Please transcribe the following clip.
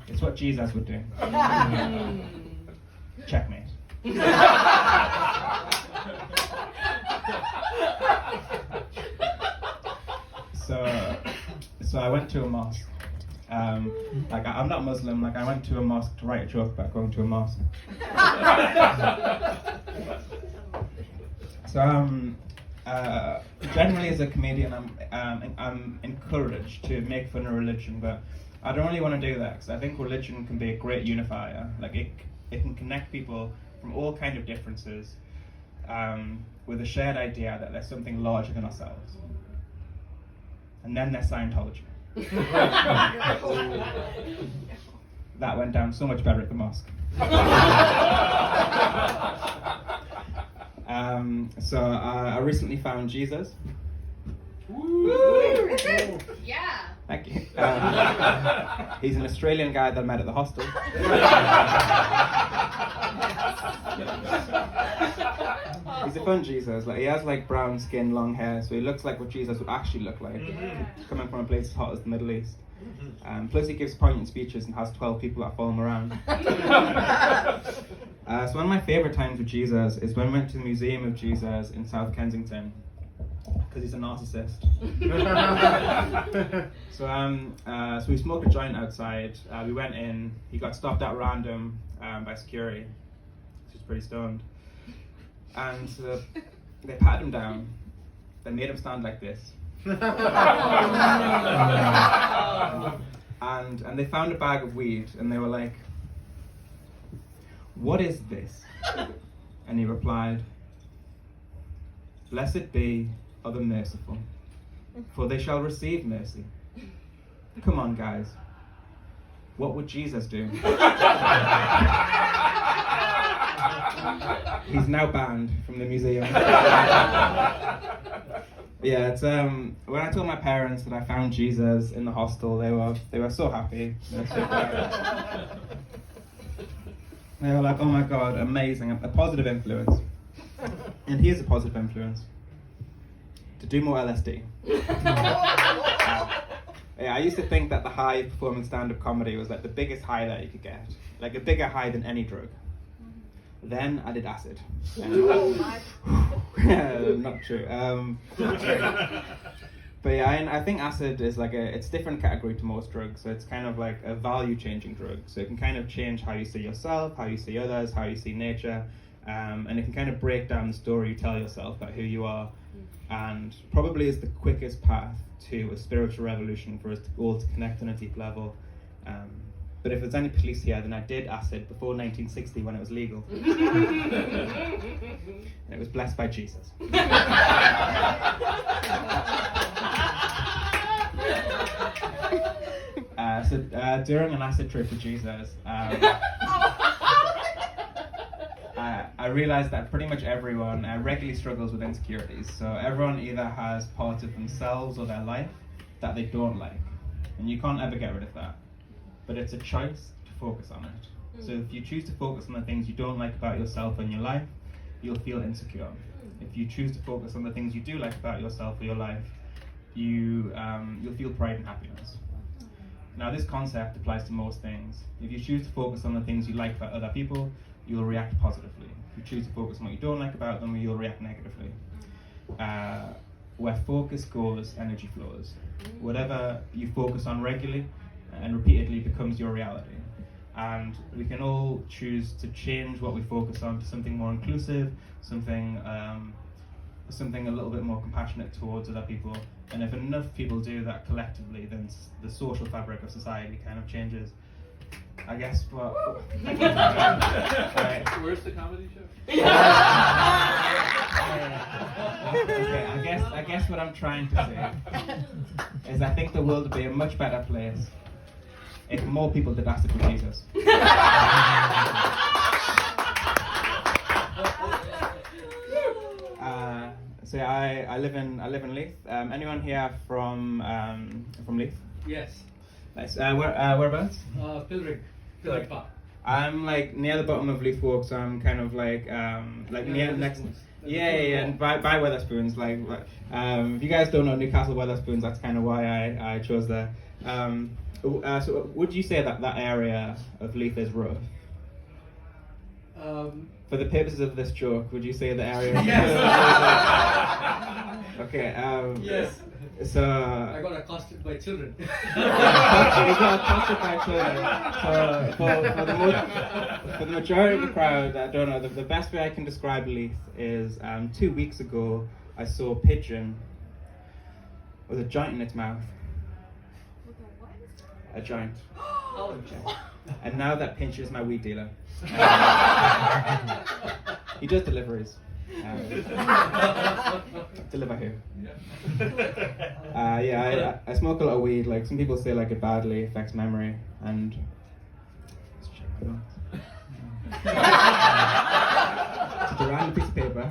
It's what Jesus would do. Checkmate. So I went to a mosque. I'm not Muslim. I went to a mosque to write a joke about going to a mosque. Generally as a comedian, I'm encouraged to make fun of religion, but I don't really want to do that because I think religion can be a great unifier. It can connect people from all kind of differences with a shared idea that there's something larger than ourselves. And then there's Scientology. That went down so much better at the mosque. I recently found Jesus. Woo! Yeah. Thank you. He's an Australian guy that I met at the hostel. He's a fun Jesus. He has brown skin, long hair, so he looks like what Jesus would actually look like, coming from a place as hot as the Middle East. Plus he gives poignant speeches and has 12 people that follow him around. So one of my favourite times with Jesus is when we went to the Museum of Jesus in South Kensington, because he's a narcissist. So we smoked a joint outside. We went in. He got stopped at random by security. He was pretty stoned. And they patted him down. They made him stand like this. And they found a bag of weed, and they were like, "What is this?" And he replied, "Blessed be are the merciful, for they shall receive mercy." Come on, guys. What would Jesus do? He's now banned from the museum. Yeah, it's when I told my parents that I found Jesus in the hostel, they were so happy. They were like, "Oh my God, amazing, a positive influence." And he is a positive influence. To do more LSD. I used to think that the high performing stand-up comedy was the biggest high that you could get, a bigger high than any drug. Then I did acid. Not true. But yeah, I think acid is it's a different category to most drugs. So it's kind of like a value-changing drug. So it can kind of change how you see yourself, how you see others, how you see nature, and it can kind of break down the story you tell yourself about who you are, and probably is the quickest path to a spiritual revolution for us all to connect on a deep level. But if there's any police here, then I did acid before 1960 when it was legal. And it was blessed by Jesus. During an acid trip with Jesus, I realized that pretty much everyone regularly struggles with insecurities. So everyone either has parts of themselves or their life that they don't like. And you can't ever get rid of that. But it's a choice to focus on it. So if you choose to focus on the things you don't like about yourself and your life, you'll feel insecure. If you choose to focus on the things you do like about yourself or your life, you'll feel pride and happiness. Now this concept applies to most things. If you choose to focus on the things you like about other people, you'll react positively. If you choose to focus on what you don't like about them, you'll react negatively. Where focus goes, energy flows. Whatever you focus on regularly and repeatedly becomes your reality. And we can all choose to change what we focus on to something more inclusive, something a little bit more compassionate towards other people. And if enough people do that collectively, then the social fabric of society kind of changes. I guess what... Right. Where's the comedy show? Okay, I guess what I'm trying to say is I think the world would be a much better place if more people did acid with Jesus. So I live in Leith. Anyone here from Leith? Yes. Nice. Whereabouts? Pilgrim Park. I'm near the bottom of Leith Walk, so I'm kind of near next. Yeah, and by Wetherspoons. If you guys don't know Newcastle Wetherspoons, that's kind of why I chose there. So would you say that area of Leith is rough? For the purposes of this joke, would you say the area? Yes. Okay. Yes. So. I got accosted by children. You got accosted by children. So for the majority of the crowd, I don't know. The best way I can describe Leith is 2 weeks ago I saw a pigeon with a joint in its mouth. A joint. Oh, And now that pincher is my weed dealer. He does deliveries. Deliver here. I smoke a lot of weed. Like some people say, like it badly affects memory, and it's a random piece of paper.